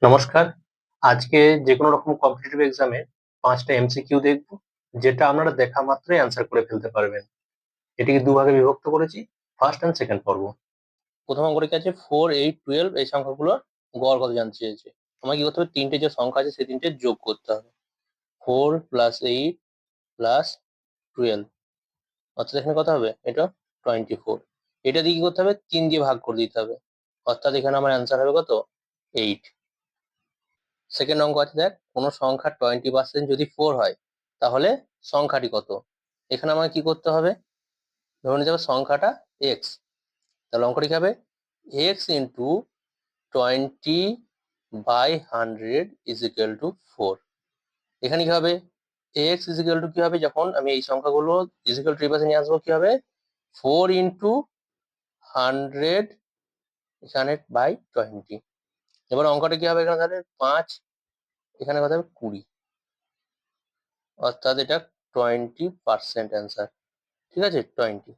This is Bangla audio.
নমস্কার। আজকে যেকোনো রকম কম্পিটিটিভ এক্সামে ৫টা এমসিকিউ দেখব, যেটা আপনারা দেখা মাত্রই অ্যান্সার করে ফেলতে পারবেন। এটিকে দুভাগে বিভক্ত করেছি, ফার্স্ট অ্যান্ড সেকেন্ড পর্ব। প্রথম অঙ্কটি কি আছে, 4, 8, 12 এই সংখ্যাগুলোর গড় কত জানতে চেয়েছে। আমাকে কি করতে হবে, তিনটে যে সংখ্যা আছে সেই তিনটে যোগ করতে হবে। 4 + 8 + 12, অর্থাৎ এখানে কত হবে, এটা 24। এটা দিয়ে কি করতে হবে, 3 দিয়ে ভাগ করে দিতে হবে, অর্থাৎ এখানে আমার অ্যান্সার হবে কত, 8। সেকেন্ড অঙ্ক আছে, দেখ কোনো সংখ্যার 20% যদি 4 হয় তাহলে সংখ্যাটি কত। এখানে আমাকে কি করতে হবে, ধরে নিতে হবে সংখ্যাটা এক্স, তাহলে অঙ্কটি কি হবে, এক্স ইন্টু 20/100 = 4। এখানে কি হবে, এক্স ইজিক্যাল টু কি হবে, যখন আমি এই সংখ্যাগুলো ইজিক্যাল টু পাশে নিয়ে আসবো, কি হবে 4 ইন্টু 100 এখানে বাই 20। এবার অঙ্কটা কি হবে, এখানে তাহলে 5, এখানে কত হবে 20, অর্থাৎ এটা 20% অ্যান্সার। ঠিক আছে, 20।